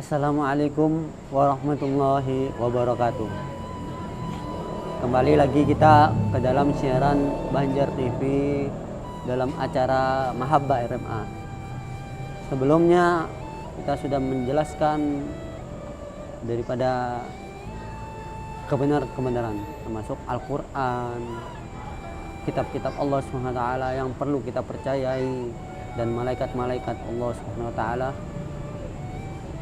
Assalamualaikum warahmatullahi wabarakatuh. Kembali lagi kita ke dalam siaran Banjar TV dalam acara Mahabbah RMA. Sebelumnya kita sudah menjelaskan daripada kebenaran termasuk Al-Quran, kitab-kitab Allah SWT yang perlu kita percayai, dan malaikat-malaikat Allah SWT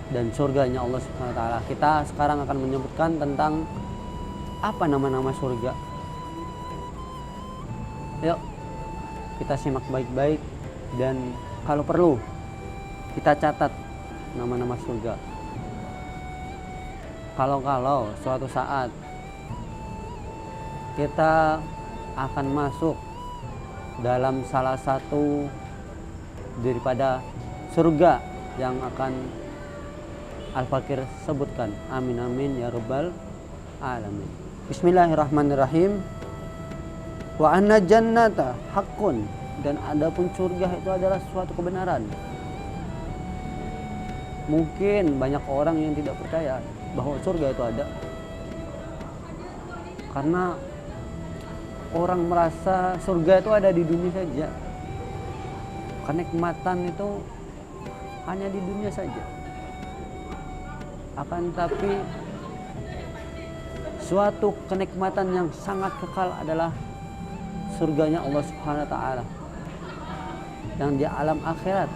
dan surganya Allah SWT. Kita sekarang akan menyebutkan tentang apa nama-nama surga. Yuk kita simak baik-baik, dan kalau perlu kita catat nama-nama surga. Kalau suatu saat kita akan masuk dalam salah satu daripada surga yang akan Al-Fakir sebutkan. Amin amin ya rabbal alamin. Bismillahirrahmanirrahim. Wa anna jannata haqqun, dan adapun surga itu adalah suatu kebenaran. Mungkin banyak orang yang tidak percaya bahwa surga itu ada, karena orang merasa surga itu ada di dunia saja. Kenikmatan itu hanya di dunia saja. Akan tapi suatu kenikmatan yang sangat kekal adalah surganya Allah Subhanahu wa taala yang di alam akhirat.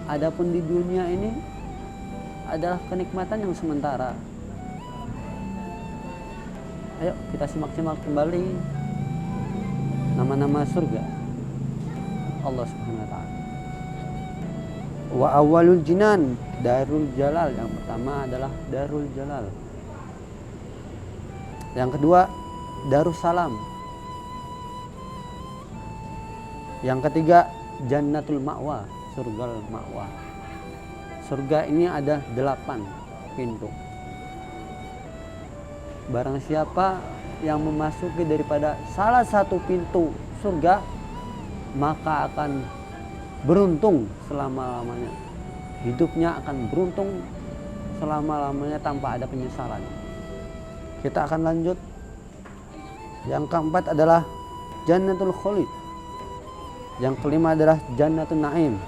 Adapun di dunia ini adalah kenikmatan yang sementara. Ayo kita simak-simak kembali nama-nama surga Allah Subhanahu wa taala. Wa awwalul jinan Darul Jalal. Yang pertama adalah Darul Jalal. Yang kedua Darussalam. Yang ketiga Jannatul Ma'wa, surga Ma'wa. Surga ini ada 8 pintu. Barang siapa yang memasuki daripada salah satu pintu surga, maka akan beruntung selama-lamanya. Hidupnya akan beruntung selama-lamanya tanpa ada penyesalan. Kita akan lanjut. Yang keempat adalah Jannatul Khulid. Yang kelima adalah Jannatul Naim.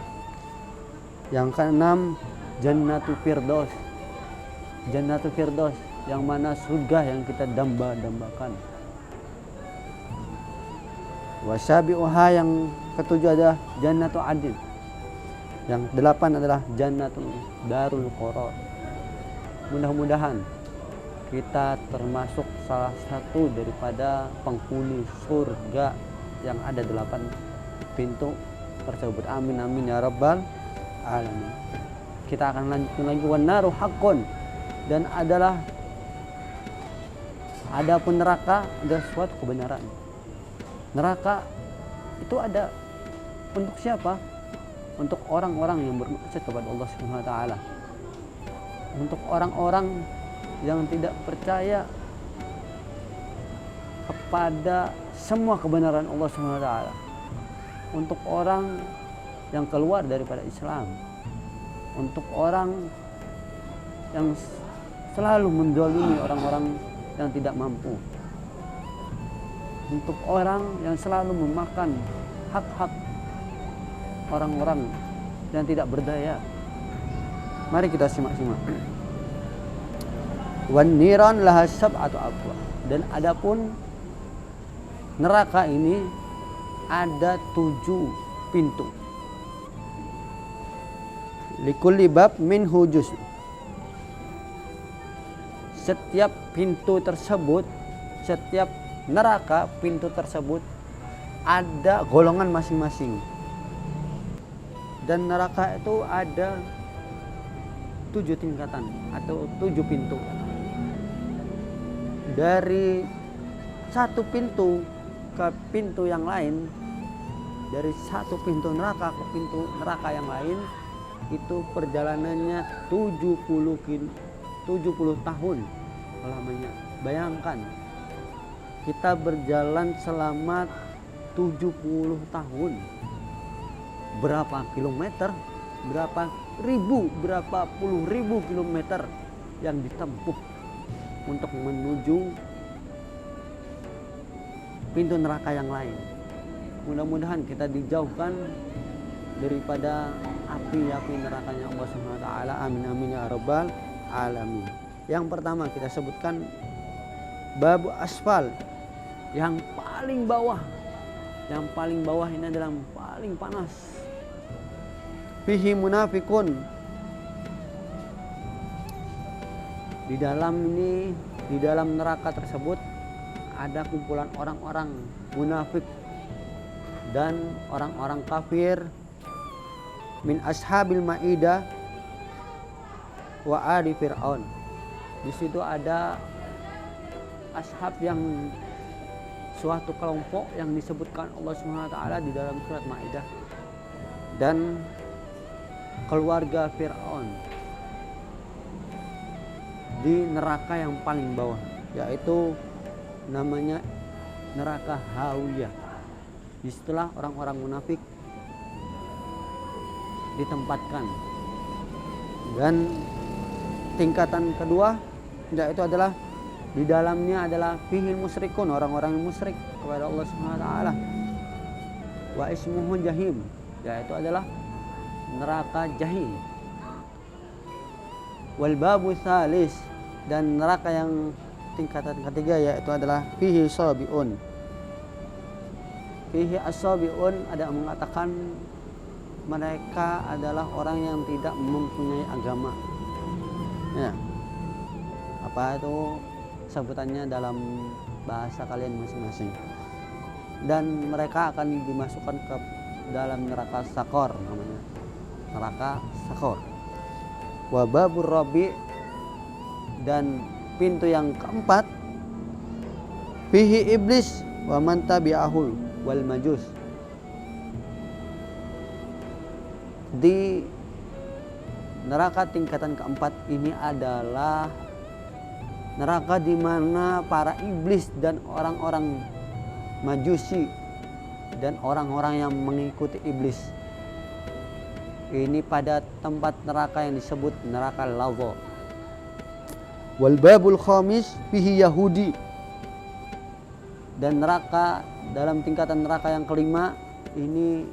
Yang keenam Jannatul Firdaus. Jannatul Firdaus yang mana surga yang kita damba-dambakan. Wasabi'uha, yang ketujuh adalah Jannatul Adil. Yang delapan adalah Jannatul Darul Qarar. Mudah-mudahan kita termasuk salah satu daripada penghuni surga yang ada 8 pintu tersebut. Amin amin ya rabbal alamin. Kita akan lanjutkan lagi. Wan naru haqqun, dan adapun neraka adalah suatu kebenaran. Neraka itu ada untuk siapa? Untuk orang-orang yang bermaksiat kepada Allah Subhanahu wa taala. Untuk orang-orang yang tidak percaya kepada semua kebenaran Allah Subhanahu wa taala. Untuk orang yang keluar daripada Islam. Untuk orang yang selalu menzalimi orang-orang yang tidak mampu. Untuk orang yang selalu memakan hak-hak orang-orang yang tidak berdaya. Mari kita simak-simak. Wan niran laha sab'atu abwab, dan adapun neraka ini ada 7 pintu. Likulli bab minhu juz. Setiap pintu tersebut, setiap neraka pintu tersebut ada golongan masing-masing. Dan neraka itu ada 7 tingkatan atau 7 pintu. Dari satu pintu ke pintu yang lain, dari satu pintu neraka ke pintu neraka yang lain, itu perjalanannya 70 tahun lamanya. Bayangkan kita berjalan selama 70 tahun. Berapa kilometer, berapa berapa puluh ribu kilometer yang ditempuh untuk menuju pintu neraka yang lain. Mudah-mudahan kita dijauhkan daripada api-api nerakanya Allah Subhanahu wa taala. Amin amin ya rabbal alamin. Yang pertama kita sebutkan babu asfal, yang paling bawah. Yang paling bawah ini adalah yang paling panas. Fihi munafikun. Di dalam neraka tersebut ada kumpulan orang-orang munafik dan orang-orang kafir min ashabil maidah wa ali fir'aun. Di situ ada ashab yang suatu kelompok yang disebutkan Allah Subhanahu wa taala di dalam surat Maidah, dan keluarga Fir'aun di neraka yang paling bawah, yaitu namanya neraka Hawiyah. Disitulah orang-orang munafik ditempatkan. Dan tingkatan kedua yaitu adalah di dalamnya adalah fihil musyrikun, orang-orang yang musyrik kepada Allah Subhanahu wa taala. Wa ismuhu jahim, yaitu adalah neraka jahim. Wal babu salis, dan neraka yang tingkatan ketiga yaitu adalah fihi sabiun. Fihi as-sabiun ada yang mengatakan mereka adalah orang yang tidak mempunyai agama. Ya. Apa itu sebutannya dalam bahasa kalian masing-masing. Dan mereka akan dimasukkan ke dalam neraka sakor, namanya neraka sakor. Wa babur rabi, dan pintu yang keempat fihi iblis wa man tabi'ahu wal majus. Di neraka tingkatan keempat ini adalah neraka di mana para iblis dan orang-orang majusi dan orang-orang yang mengikuti iblis. Ini pada tempat neraka yang disebut neraka laza. Wal babul khamis fihi yahudi, dan neraka dalam tingkatan neraka yang kelima ini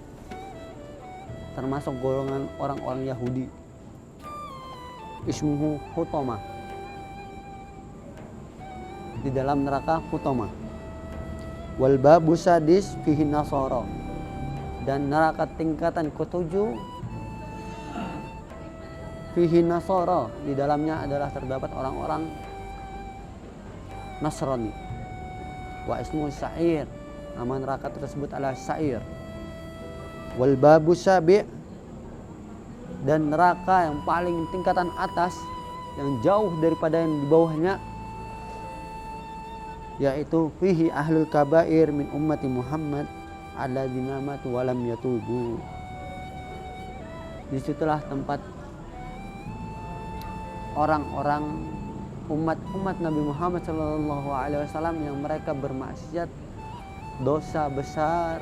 termasuk golongan orang-orang Yahudi. Ismuhu Hutama, di dalam neraka Hutama. Wal babu sadis fihi Nasara, dan neraka tingkatan ketujuh fihi Nasara, di dalamnya adalah terdapat orang-orang Nasrani. Wa ismu Sa'ir, nama neraka tersebut adalah Sa'ir. Wal babu sabi', dan neraka yang paling tingkatan atas yang jauh daripada yang di bawahnya yaitu fihi ahlul kabair min ummati Muhammad alladzina matu wa lam yatubu. Disitulah tempat orang-orang umat Nabi Muhammad SAW yang mereka bermaksiat dosa besar,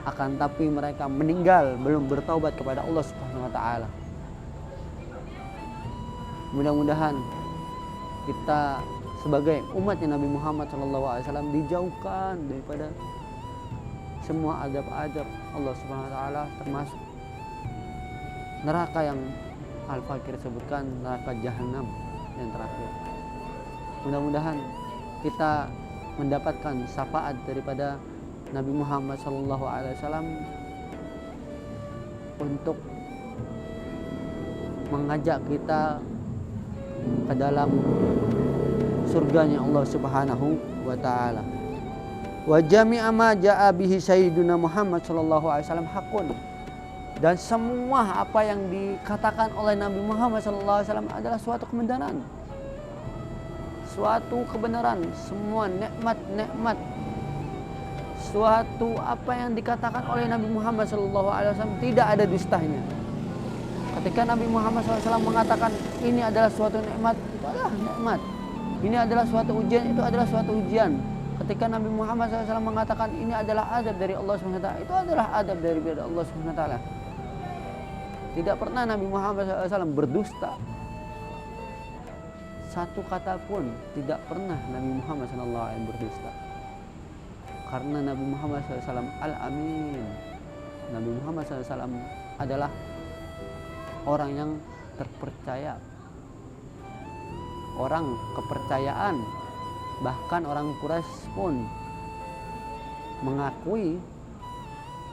akan tapi mereka meninggal belum bertaubat kepada Allah Subhanahu wa taala. Mudah-mudahan kita sebagai umatnya Nabi Muhammad SAW dijauhkan daripada semua adab-adab Allah Subhanahu wa taala, termasuk neraka yang Al-Fakir sebutkan, neraka Jahanam yang terakhir. Mudah-mudahan kita mendapatkan syafaat daripada Nabi Muhammad SAW untuk mengajak kita ke dalam surganya Allah Subhanahu wa taala. Wa jami'a ma jaa bihi sayyiduna Muhammad SAW hakun, dan semua apa yang dikatakan oleh Nabi Muhammad SAW adalah suatu kebenaran. Suatu kebenaran, semua nikmat-nikmat, suatu apa yang dikatakan oleh Nabi Muhammad SAW tidak ada dustanya. Ketika Nabi Muhammad SAW mengatakan ini adalah suatu nikmat, itu adalah nikmat. Ini adalah suatu ujian, itu adalah suatu ujian. Ketika Nabi Muhammad SAW mengatakan ini adalah adab dari Allah SWT, itu adalah adab dari Allah SWT. Tidak pernah Nabi Muhammad SAW berdusta. Satu kata pun tidak pernah Nabi Muhammad SAW berdusta. Karena Nabi Muhammad SAW Al-Amin. Nabi Muhammad SAW adalah orang yang terpercaya, orang kepercayaan. Bahkan orang Quraisy pun mengakui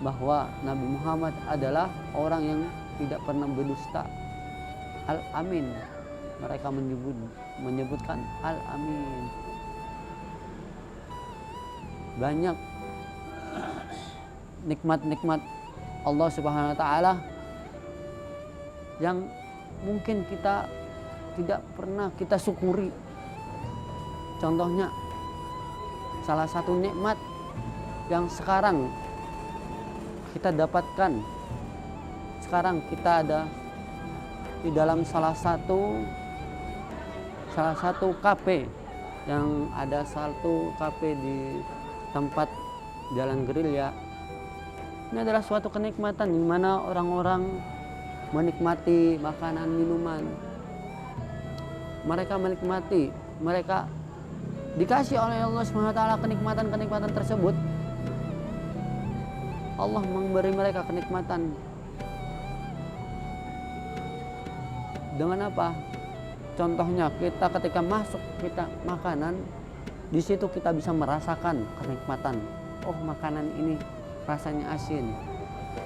bahwa Nabi Muhammad adalah orang yang tidak pernah berdusta. Al-Amin. Mereka menyebutkan Al-Amin. Banyak nikmat-nikmat Allah Subhanahu wa taala yang mungkin kita tidak pernah kita syukuri. Contohnya, salah satu nikmat yang sekarang kita dapatkan, sekarang kita ada di dalam salah satu kafe, yang ada satu kafe di tempat Jalan Gerilya. Ini adalah suatu kenikmatan di mana orang-orang menikmati makanan, minuman. Mereka menikmati, mereka dikasih oleh Allah SWT kenikmatan-kenikmatan tersebut. Allah memberi mereka kenikmatan dengan apa? Contohnya, kita ketika masuk kita makanan, di situ kita bisa merasakan kenikmatan. Oh, makanan ini rasanya asin.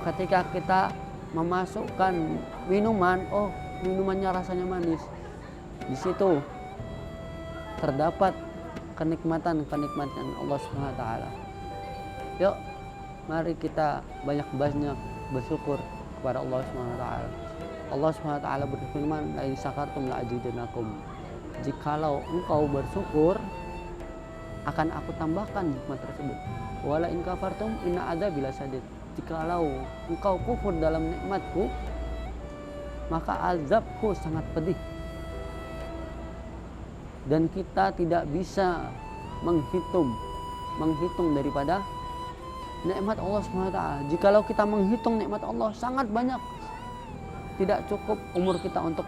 Ketika kita memasukkan minuman, oh, minumannya rasanya manis. Di situ terdapat kenikmatan Allah Subhanahu wa taala. Yuk, mari kita banyak-banyak bersyukur kepada Allah Subhanahu wa taala. Allah Subhanahu wa taala berfirman, "La in syakartum la azidannakum." Jikalau engkau bersyukur, akan aku tambahkan nikmat tersebut. Wala in kafartum inna adzabi lasyadid. Jikalau engkau kufur dalam nikmatku, maka azabku sangat pedih. Dan kita tidak bisa menghitung daripada nikmat Allah Subhanahu wa taala. Jikalau kita menghitung nikmat Allah sangat banyak, tidak cukup umur kita untuk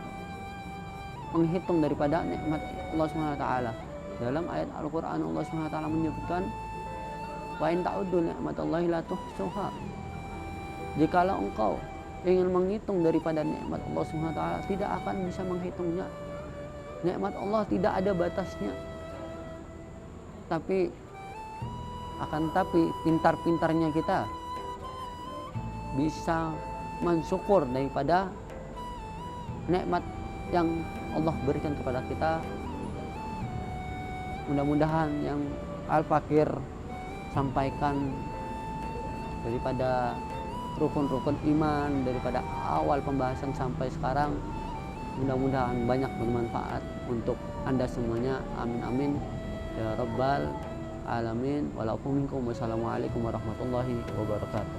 menghitung daripada nikmat Allah Subhanahu wa taala. Dalam ayat Al-Qur'an Allah Subhanahu wa taala menyebutkan, "Wa in ta'uddu ni'matallahi la tuhsuha." Jikalau engkau ingin menghitung daripada nikmat Allah Subhanahu wa taala, tidak akan bisa menghitungnya. Nikmat Allah tidak ada batasnya. Tapi pintar-pintarnya kita bisa mensyukur daripada nikmat yang Allah berikan kepada kita. Mudah-mudahan yang Al-Fakir sampaikan daripada rukun-rukun iman, daripada awal pembahasan sampai sekarang, mudah-mudahan banyak bermanfaat untuk Anda semuanya. Amin amin ya rabbal alamin. Wassalamualaikum warahmatullahi wabarakatuh.